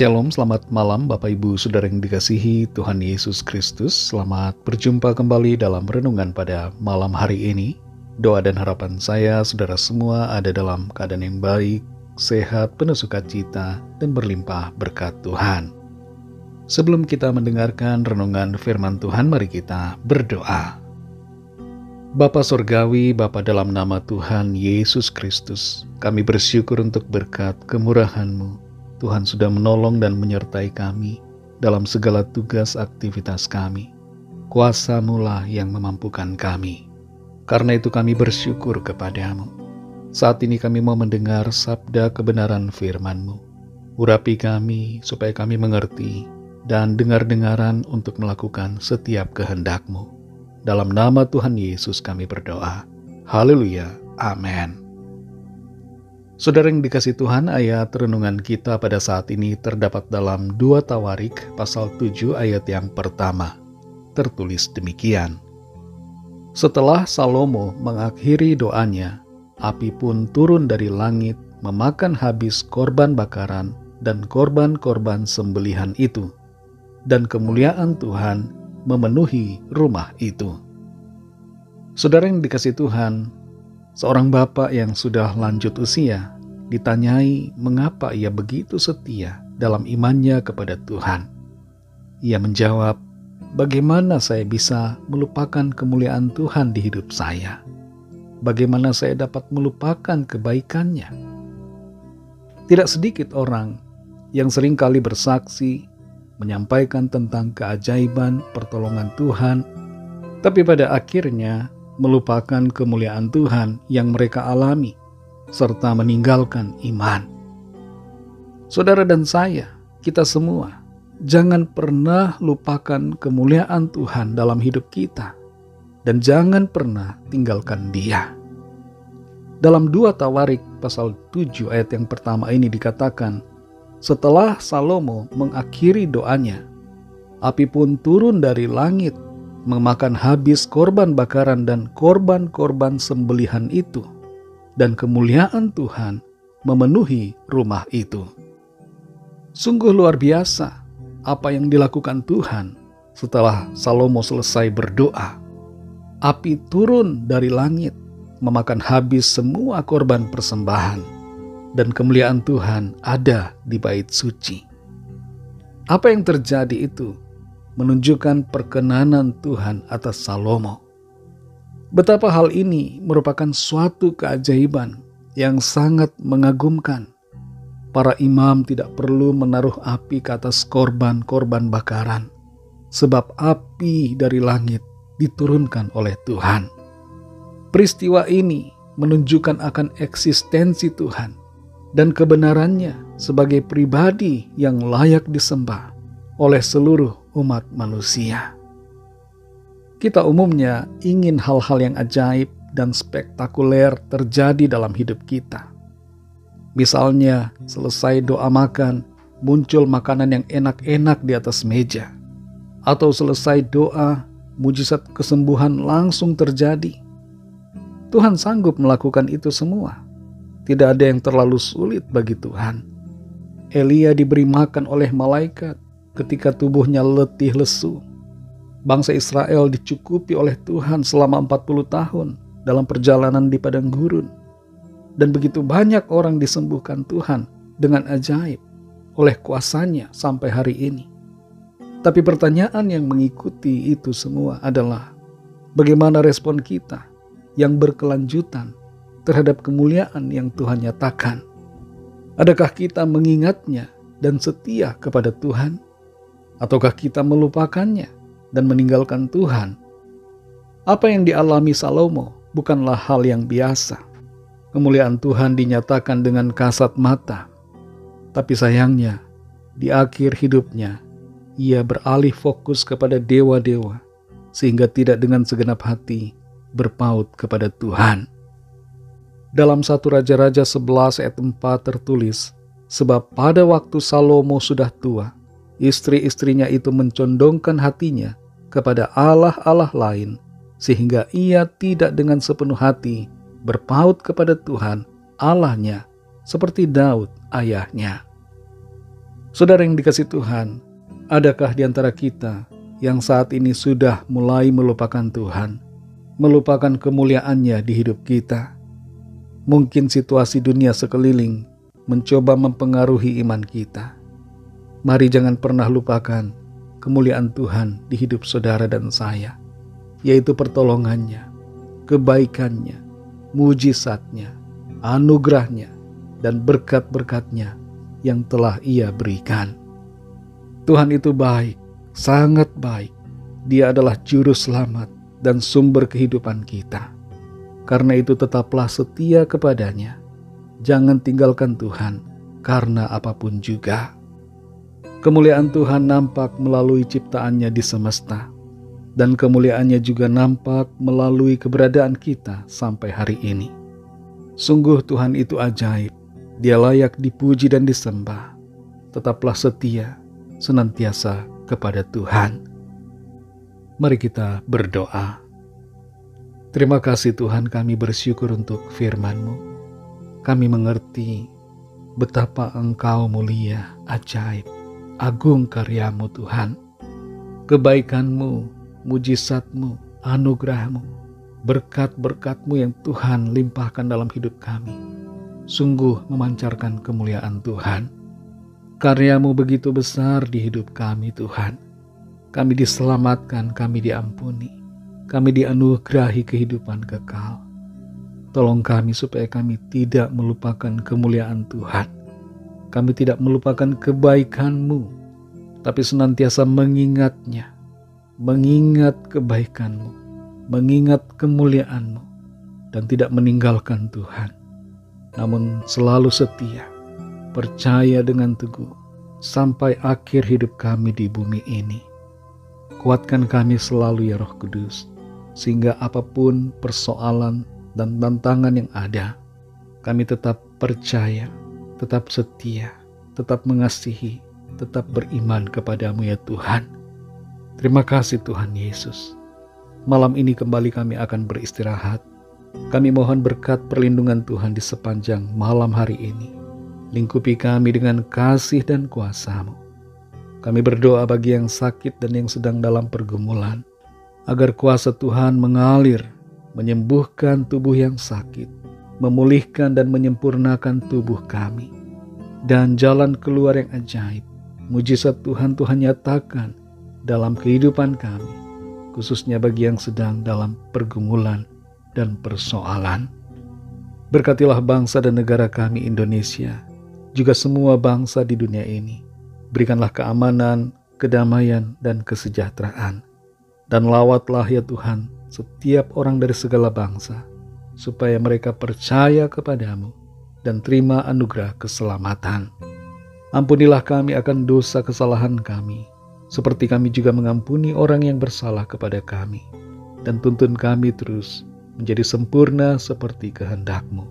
Shalom, selamat malam Bapak Ibu Saudara yang dikasihi Tuhan Yesus Kristus. Selamat berjumpa kembali dalam renungan pada malam hari ini. Doa dan harapan saya saudara semua ada dalam keadaan yang baik, sehat, penuh sukacita, dan berlimpah berkat Tuhan. Sebelum kita mendengarkan renungan firman Tuhan, mari kita berdoa. Bapa Surgawi, Bapa dalam nama Tuhan Yesus Kristus, kami bersyukur untuk berkat kemurahan-Mu. Tuhan sudah menolong dan menyertai kami dalam segala tugas aktivitas kami. Kuasa-Mu lah yang memampukan kami. Karena itu kami bersyukur kepadamu. Saat ini kami mau mendengar sabda kebenaran firman-Mu. Urapi kami supaya kami mengerti dan dengar-dengaran untuk melakukan setiap kehendak-Mu. Dalam nama Tuhan Yesus kami berdoa. Haleluya. Amin. Saudara yang dikasih Tuhan, ayat renungan kita pada saat ini terdapat dalam 2 Tawarik pasal 7 ayat yang pertama. Tertulis demikian. Setelah Salomo mengakhiri doanya, api pun turun dari langit memakan habis korban bakaran dan korban-korban sembelihan itu, dan kemuliaan Tuhan memenuhi rumah itu. Saudara yang dikasih Tuhan, seorang bapak yang sudah lanjut usia ditanyai mengapa ia begitu setia dalam imannya kepada Tuhan. Ia menjawab, bagaimana saya bisa melupakan kemuliaan Tuhan di hidup saya? Bagaimana saya dapat melupakan kebaikannya? Tidak sedikit orang yang seringkali bersaksi, menyampaikan tentang keajaiban pertolongan Tuhan, tapi pada akhirnya melupakan kemuliaan Tuhan yang mereka alami, serta meninggalkan iman. Saudara dan saya, kita semua, jangan pernah lupakan kemuliaan Tuhan dalam hidup kita, dan jangan pernah tinggalkan Dia. Dalam 2 Tawarik pasal 7 ayat yang pertama ini dikatakan, setelah Salomo mengakhiri doanya, api pun turun dari langit memakan habis korban bakaran dan korban-korban sembelihan itu, dan kemuliaan Tuhan memenuhi rumah itu. Sungguh luar biasa apa yang dilakukan Tuhan setelah Salomo selesai berdoa. Api turun dari langit memakan habis semua korban persembahan, dan kemuliaan Tuhan ada di bait suci. Apa yang terjadi itu menunjukkan perkenanan Tuhan atas Salomo. Betapa hal ini merupakan suatu keajaiban yang sangat mengagumkan. Para imam tidak perlu menaruh api ke atas korban-korban bakaran, sebab api dari langit diturunkan oleh Tuhan. Peristiwa ini menunjukkan akan eksistensi Tuhan dan kebenarannya sebagai pribadi yang layak disembah oleh seluruh umat manusia. Kita umumnya ingin hal-hal yang ajaib dan spektakuler terjadi dalam hidup kita. Misalnya, selesai doa makan, muncul makanan yang enak-enak di atas meja. Atau selesai doa, mujizat kesembuhan langsung terjadi. Tuhan sanggup melakukan itu semua. Tidak ada yang terlalu sulit bagi Tuhan. Elia diberi makan oleh malaikat ketika tubuhnya letih lesu. Bangsa Israel dicukupi oleh Tuhan selama 40 tahun dalam perjalanan di padang gurun. Dan begitu banyak orang disembuhkan Tuhan dengan ajaib oleh kuasanya sampai hari ini. Tapi pertanyaan yang mengikuti itu semua adalah, bagaimana respon kita yang berkelanjutan terhadap kemuliaan yang Tuhan nyatakan? Adakah kita mengingatnya dan setia kepada Tuhan? Ataukah kita melupakannya dan meninggalkan Tuhan? Apa yang dialami Salomo bukanlah hal yang biasa. Kemuliaan Tuhan dinyatakan dengan kasat mata. Tapi sayangnya, di akhir hidupnya, ia beralih fokus kepada dewa-dewa, sehingga tidak dengan segenap hati berpaut kepada Tuhan. Dalam 1 Raja-Raja 11 ayat 4 tertulis, sebab pada waktu Salomo sudah tua, istri-istrinya itu mencondongkan hatinya kepada allah-allah lain, sehingga ia tidak dengan sepenuh hati berpaut kepada Tuhan Allahnya, seperti Daud ayahnya. Saudara yang dikasihi Tuhan, adakah di antara kita yang saat ini sudah mulai melupakan Tuhan, melupakan kemuliaannya di hidup kita? Mungkin situasi dunia sekeliling mencoba mempengaruhi iman kita. Mari jangan pernah lupakan kemuliaan Tuhan di hidup saudara dan saya, yaitu pertolongannya, kebaikannya, mujizatnya, anugerahnya, dan berkat-berkatnya yang telah Ia berikan. Tuhan itu baik, sangat baik. Dia adalah juru selamat dan sumber kehidupan kita. Karena itu tetaplah setia kepadanya. Jangan tinggalkan Tuhan karena apapun juga. Kemuliaan Tuhan nampak melalui ciptaannya di semesta. Dan kemuliaannya juga nampak melalui keberadaan kita sampai hari ini. Sungguh Tuhan itu ajaib. Dia layak dipuji dan disembah. Tetaplah setia senantiasa kepada Tuhan. Mari kita berdoa. Terima kasih Tuhan, kami bersyukur untuk firman-Mu. Kami mengerti betapa Engkau mulia, ajaib, agung karya-Mu Tuhan. Kebaikan-Mu, mujizat-Mu, anugerah-Mu, berkat-berkat-Mu yang Tuhan limpahkan dalam hidup kami. Sungguh memancarkan kemuliaan Tuhan. Karya-Mu begitu besar di hidup kami Tuhan. Kami diselamatkan, kami diampuni. Kami dianugerahi kehidupan kekal. Tolong kami supaya kami tidak melupakan kemuliaan Tuhan. Kami tidak melupakan kebaikan-Mu, tapi senantiasa mengingatnya, mengingat kebaikan-Mu, mengingat kemuliaan-Mu, dan tidak meninggalkan Tuhan. Namun selalu setia, percaya dengan teguh, sampai akhir hidup kami di bumi ini. Kuatkan kami selalu ya Roh Kudus, sehingga apapun persoalan dan tantangan yang ada, kami tetap percaya, tetap setia, tetap mengasihi, tetap beriman kepadamu ya Tuhan. Terima kasih Tuhan Yesus. Malam ini kembali kami akan beristirahat. Kami mohon berkat perlindungan Tuhan di sepanjang malam hari ini. Lingkupi kami dengan kasih dan kuasa-Mu. Kami berdoa bagi yang sakit dan yang sedang dalam pergumulan, agar kuasa Tuhan mengalir, menyembuhkan tubuh yang sakit, memulihkan dan menyempurnakan tubuh kami. Dan jalan keluar yang ajaib, mujizat Tuhan nyatakan dalam kehidupan kami, khususnya bagi yang sedang dalam pergumulan dan persoalan. Berkatilah bangsa dan negara kami Indonesia, juga semua bangsa di dunia ini. Berikanlah keamanan, kedamaian, dan kesejahteraan. Dan lawatlah ya Tuhan setiap orang dari segala bangsa, supaya mereka percaya kepadamu dan terima anugerah keselamatan. Ampunilah kami akan dosa kesalahan kami, seperti kami juga mengampuni orang yang bersalah kepada kami. Dan tuntun kami terus menjadi sempurna seperti kehendak-Mu.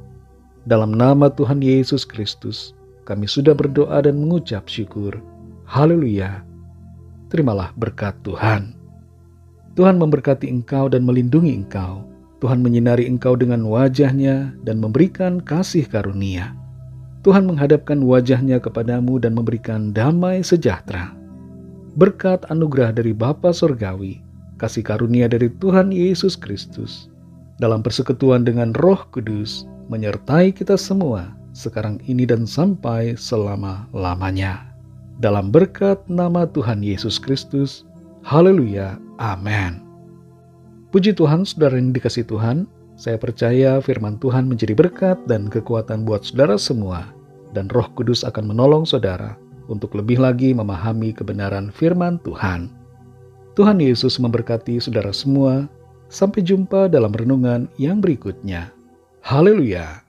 Dalam nama Tuhan Yesus Kristus, kami sudah berdoa dan mengucap syukur. Haleluya. Terimalah berkat Tuhan. Tuhan memberkati engkau dan melindungi engkau. Tuhan menyinari engkau dengan wajah-Nya dan memberikan kasih karunia. Tuhan menghadapkan wajah-Nya kepadamu dan memberikan damai sejahtera. Berkat anugerah dari Bapa Surgawi, kasih karunia dari Tuhan Yesus Kristus, dalam persekutuan dengan Roh Kudus, menyertai kita semua, sekarang ini dan sampai selama-lamanya. Dalam berkat nama Tuhan Yesus Kristus, haleluya, amin. Puji Tuhan, saudara yang dikasihi Tuhan, saya percaya firman Tuhan menjadi berkat dan kekuatan buat saudara semua, dan Roh Kudus akan menolong saudara untuk lebih lagi memahami kebenaran firman Tuhan. Tuhan Yesus memberkati saudara semua. Sampai jumpa dalam renungan yang berikutnya. Haleluya.